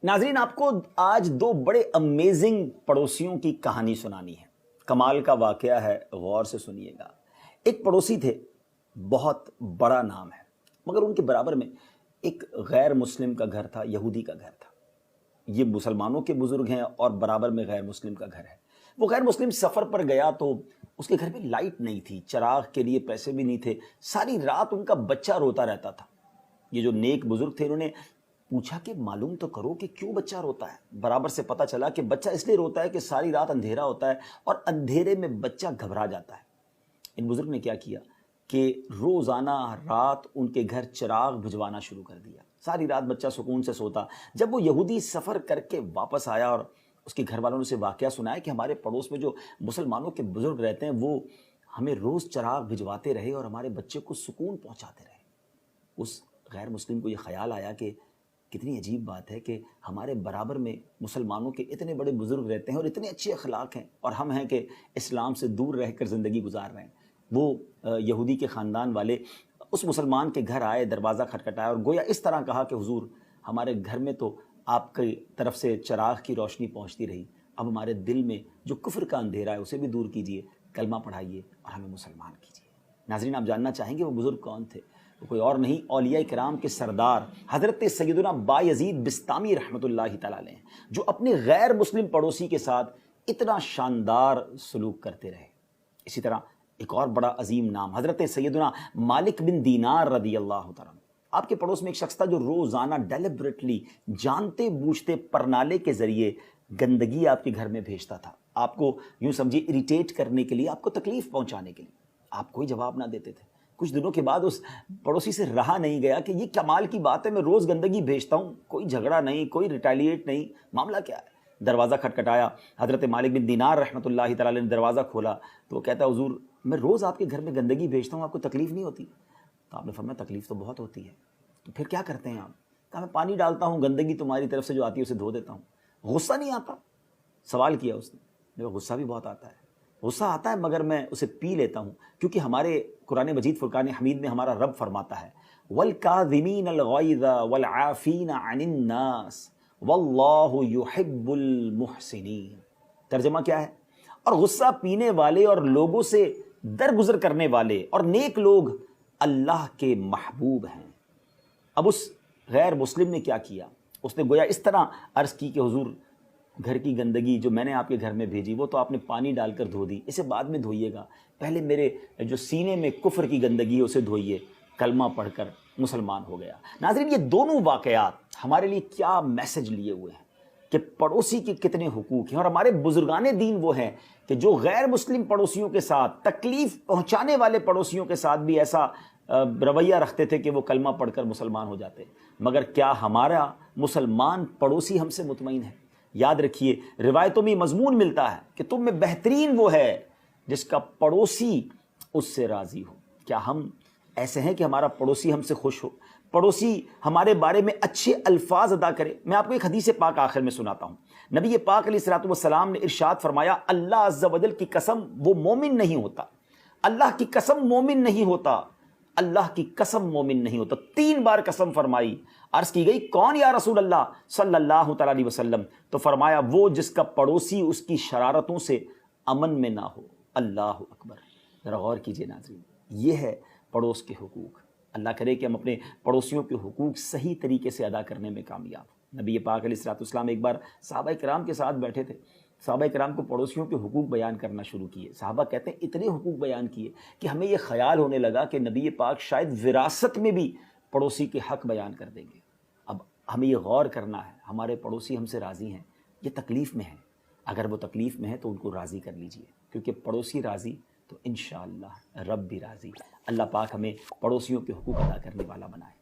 ناظرین، آپ کو آج دو بڑے امیزنگ پڑوسیوں کی کہانی سنانی ہے۔ کمال کا واقعہ ہے، غور سے سنیے گا۔ ایک پڑوسی تھے، بہت بڑا نام ہے، مگر ان کے برابر میں ایک غیر مسلم کا گھر تھا، یہودی کا گھر تھا۔ یہ مسلمانوں کے بزرگ ہیں اور برابر میں غیر مسلم کا گھر ہے۔ وہ غیر مسلم سفر پر گیا تو اس کے گھر میں لائٹ نہیں تھی، چراغ کے لیے پیسے بھی نہیں تھے، ساری رات ان کا بچہ روتا رہتا تھا۔ یہ جو نیک بزرگ تھے انہوں نے پوچھا کہ معلوم تو کرو کہ کیوں بچہ روتا ہے۔ برابر سے پتہ چلا کہ بچہ اس لیے روتا ہے کہ ساری رات اندھیرا ہوتا ہے اور اندھیرے میں بچہ گھبرا جاتا ہے۔ ان بزرگ نے کیا کیا کہ روزانہ رات ان کے گھر چراغ بھجوانا شروع کر دیا۔ ساری رات بچہ سکون سے سوتا۔ جب وہ یہودی سفر کر کے واپس آیا اور اس کے گھر والوں نے اسے واقعہ سنایا کہ ہمارے پڑوس میں جو مسلمانوں کے بزرگ رہتے ہیں وہ ہمیں روز چراغ بھجواتے رہے اور ہمارے بچے کو سکون پہنچاتے رہے، اس غیر مسلم کو یہ خیال آیا کہ کتنی عجیب بات ہے کہ ہمارے برابر میں مسلمانوں کے اتنے بڑے بزرگ رہتے ہیں اور اتنے اچھے اخلاق ہیں، اور ہم ہیں کہ اسلام سے دور رہ کر زندگی گزار رہے ہیں۔ وہ یہودی کے خاندان والے اس مسلمان کے گھر آئے، دروازہ کھٹکھٹایا اور گویا اس طرح کہا کہ حضور، ہمارے گھر میں تو آپ کی طرف سے چراغ کی روشنی پہنچتی رہی، اب ہمارے دل میں جو کفر کا اندھیرا ہے اسے بھی دور کیجئے، کلمہ پڑھائیے اور ہمیں مسلمان کیجئے۔ ناظرین، آپ جاننا چاہیں گے وہ بزرگ کون تھے؟ وہ کوئی اور نہیں، اولیاء کرام کے سردار حضرت سیدنا بایزید بسطامی رحمۃ اللہ تعالی علیہ، جو اپنے غیر مسلم پڑوسی کے ساتھ اتنا شاندار سلوک کرتے رہے۔ اسی طرح ایک اور بڑا عظیم نام حضرت سیدنا مالک بن دینار رضی اللہ تعالیٰ عنہ۔ آپ کے پڑوس میں ایک شخص تھا جو روزانہ ڈیلیبریٹلی، جانتے بوجھتے پرنالے کے ذریعے گندگی آپ کے گھر میں بھیجتا تھا، آپ کو یوں سمجھیے اریٹیٹ کرنے کے لیے، آپ کو تکلیف پہنچانے کے لیے۔ آپ کوئی جواب نہ دیتے تھے۔ کچھ دنوں کے بعد اس پڑوسی سے رہا نہیں گیا کہ یہ کمال کی بات ہے، میں روز گندگی بھیجتا ہوں، کوئی جھگڑا نہیں، کوئی ریٹیلیٹ نہیں، معاملہ کیا ہے؟ دروازہ کھٹکھٹایا، حضرت مالک بن دینار رحمۃ اللہ تعالیٰ نے دروازہ کھولا تو وہ کہتا ہے حضور، میں روز آپ کے گھر میں گندگی بھیجتا ہوں، آپ کو تکلیف نہیں ہوتی؟ تو آپ نے فرمایا تکلیف تو بہت ہوتی ہے، تو پھر کیا کرتے ہیں آپ؟ کہا میں پانی ڈالتا ہوں، گندگی تمہاری طرف سے جو آتی ہے اسے دھو دیتا ہوں۔ غصہ نہیں آتا؟ سوال کیا اس نے۔ میرے غصہ بھی بہت آتا ہے، غصہ آتا ہے مگر میں اسے پی لیتا ہوں، کیونکہ ہمارے قرآن مجید فرقان حمید میں ہمارا رب فرماتا ہے وَالْكَاظِمِينَ الْغَيْظَ وَالْعَافِينَ عَنِ النَّاسِ وَاللَّهُ يُحِبُّ الْمُحْسِنِينَ۔ ترجمہ کیا ہے؟ اور غصہ پینے والے اور لوگوں سے درگزر کرنے والے اور نیک لوگ اللہ کے محبوب ہیں۔ اب اس غیر مسلم نے کیا کیا؟ اس نے گویا اس طرح عرض کی کہ حضور، گھر کی گندگی جو میں نے آپ کے گھر میں بھیجی وہ تو آپ نے پانی ڈال کر دھو دی، اسے بعد میں دھوئیے گا، پہلے میرے جو سینے میں کفر کی گندگی ہے اسے دھوئیے۔ کلمہ پڑھ کر مسلمان ہو گیا۔ ناظرین، یہ دونوں واقعات ہمارے لیے کیا میسج لیے ہوئے ہیں کہ پڑوسی کے کتنے حقوق ہیں، اور ہمارے بزرگان دین وہ ہیں کہ جو غیر مسلم پڑوسیوں کے ساتھ، تکلیف پہنچانے والے پڑوسیوں کے ساتھ بھی ایسا رویہ رکھتے تھے کہ وہ کلمہ پڑھ کر مسلمان ہو جاتے۔ مگر کیا ہمارا مسلمان پڑوسی ہم سے مطمئن ہے؟ یاد رکھیے، روایتوں میں مضمون ملتا ہے کہ تم میں بہترین وہ ہے جس کا پڑوسی اس سے راضی ہو۔ کیا ہم ایسے ہیں کہ ہمارا پڑوسی ہم سے خوش ہو، پڑوسی ہمارے بارے میں اچھے الفاظ ادا کرے؟ میں آپ کو ایک حدیث پاک آخر میں سناتا ہوں۔ نبی پاک علیہ الصلوۃ والسلام نے ارشاد فرمایا، اللہ عز و جل کی قسم وہ مومن نہیں ہوتا، اللہ کی قسم مومن نہیں ہوتا، اللہ کی قسم مومن نہیں ہوتا۔ 3 بار قسم فرمائی۔ عرض کی گئی کون یا رسول اللہ صلی اللہ تعالیٰ علیہ وسلم؟ تو فرمایا وہ جس کا پڑوسی اس کی شرارتوں سے امن میں نہ ہو۔ اللہ اکبر! ذرا غور کیجئے ناظرین، یہ ہے پڑوس کے حقوق۔ اللہ کرے کہ ہم اپنے پڑوسیوں کے حقوق صحیح طریقے سے ادا کرنے میں کامیاب ہوں۔ نبی پاک علیہ الصلوۃ والسلام ایک بار صحابہ کرام کے ساتھ بیٹھے تھے، صحابہ کرام کو پڑوسیوں کے حقوق بیان کرنا شروع کیے۔ صحابہ کہتے ہیں اتنے حقوق بیان کیے کہ ہمیں یہ خیال ہونے لگا کہ نبی پاک شاید وراثت میں بھی پڑوسی کے حق بیان کر دیں گے۔ اب ہمیں یہ غور کرنا ہے، ہمارے پڑوسی ہم سے راضی ہیں، یہ تکلیف میں ہیں، اگر وہ تکلیف میں ہے تو ان کو راضی کر لیجئے، کیونکہ پڑوسی راضی تو انشاءاللہ رب بھی راضی۔ اللہ پاک ہمیں پڑوسیوں کے حقوق ادا کرنے والا بنائے۔